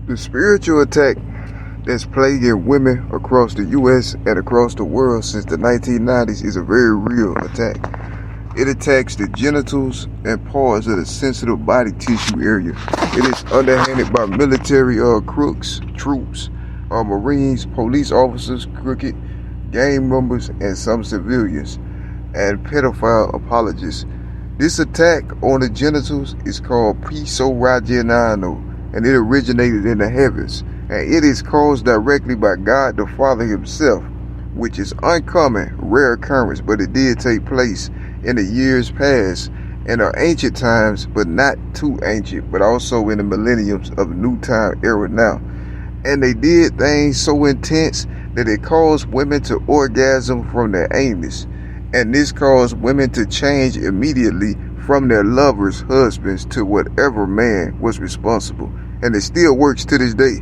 The spiritual attack that's plaguing women across the U.S. and across the world since the 1990s is a very real attack. It attacks the genitals and parts of the sensitive body tissue area. It is underhanded by military crooks, troops, Marines, police officers, crooked gang members, and some civilians, and pedophile apologists. This attack on the genitals is called piso-vaginal, and it originated in the heavens, and it is caused directly by God the Father himself, which is uncommon, rare occurrence, but it did take place in the years past, in our ancient times, but not too ancient, but also in the millenniums of the new time era now. And they did things so intense that it caused women to orgasm from their anus, and this caused women to change immediately from their lovers, husbands, to whatever man was responsible. And it still works to this day.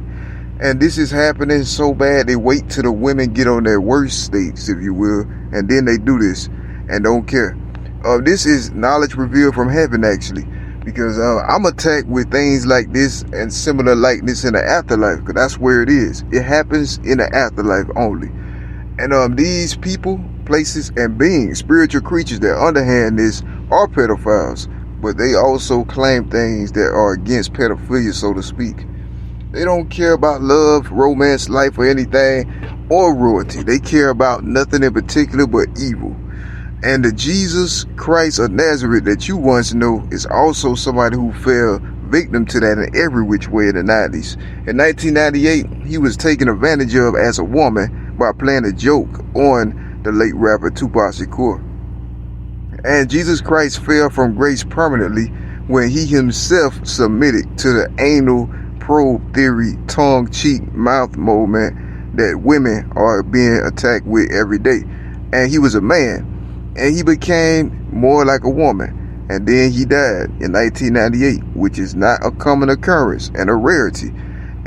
And this is happening so bad they wait till the women get on their worst states, if you will, and then they do this and don't care. This is knowledge revealed from heaven, actually, because I'm attacked with things like this and similar likeness in the afterlife, because that's where it is. It happens in the afterlife only. And these people, places, and beings, spiritual creatures that underhand this, are pedophiles, but they also claim things that are against pedophilia, so to speak. They don't care about love, romance, life, or anything, or royalty. They care about nothing in particular but evil. And the Jesus Christ of Nazareth that you once know is also somebody who fell victim to that in every which way in the 90s. In 1998, he was taken advantage of as a woman by playing a joke on the late rapper Tupac Shakur. And Jesus Christ fell from grace permanently when he himself submitted to the anal probe theory, tongue, cheek, mouth movement that women are being attacked with every day. And he was a man, and he became more like a woman, and then he died in 1998, which is not a common occurrence and a rarity.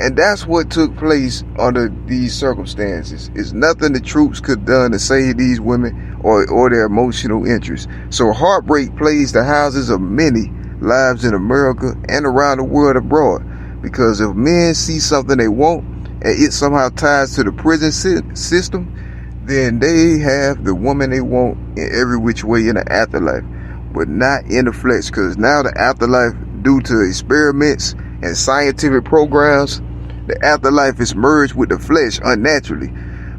And that's what took place under these circumstances. It's nothing the troops could have done to save these women or their emotional interests. So heartbreak plays the houses of many lives in America and around the world abroad. Because if men see something they want and it somehow ties to the prison system, then they have the woman they want in every which way in the afterlife, but not in the flesh. Because now the afterlife, due to experiments and scientific programs, the afterlife is merged with the flesh unnaturally.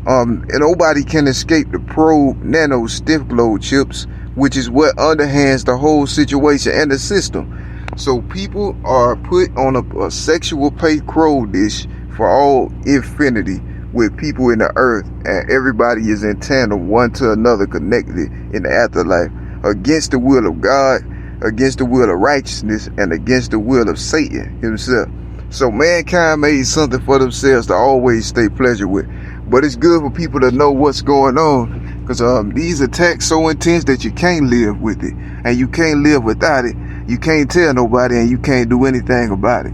And nobody can escape the probe nano stiff glow chips, which is what underhands the whole situation and the system. So people are put on a sexual pay crow dish for all infinity with people in the earth, and everybody is in tandem, one to another, connected in the afterlife, against the will of God, against the will of righteousness, and against the will of Satan himself. So mankind made something for themselves to always stay pleasure with. But it's good for people to know what's going on, because these attacks so intense that you can't live with it, and you can't live without it. You can't tell nobody, and you can't do anything about it.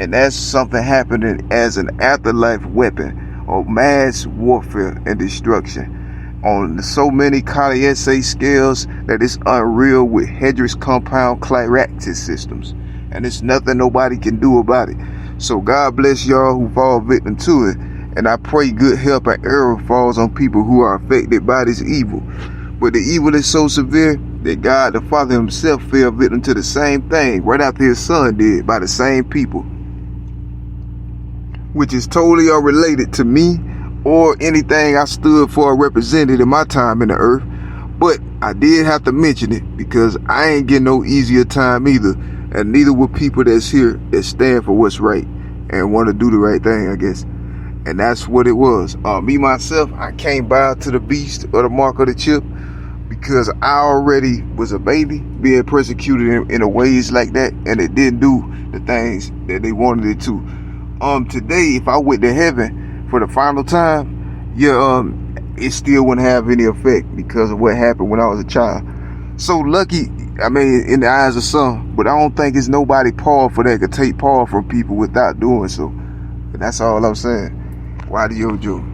And that's something happening as an afterlife weapon of mass warfare and destruction on so many Kaliese scales that it's unreal, with hedrous compound Clairactis systems. And it's nothing nobody can do about it. So God bless y'all who fall victim to it. And I pray good help and error falls on people who are affected by this evil. But the evil is so severe that God the Father himself fell victim to the same thing right after his son did, by the same people, which is totally unrelated to me or anything I stood for or represented in my time in the earth. But I did have to mention it because I ain't getting no easier time either, and neither will people that's here that stand for what's right and want to do the right thing, I guess. And that's what it was. Me, myself, I can't bow to the beast or the mark of the chip, because I already was a baby being persecuted in ways like that, and it didn't do the things that they wanted it to. Today, if I went to heaven for the final time, it still wouldn't have any effect because of what happened when I was a child. So lucky, I mean, in the eyes of some, but I don't think it's nobody powerful that could take power from people without doing so. And that's all I'm saying. Why do you, Joe?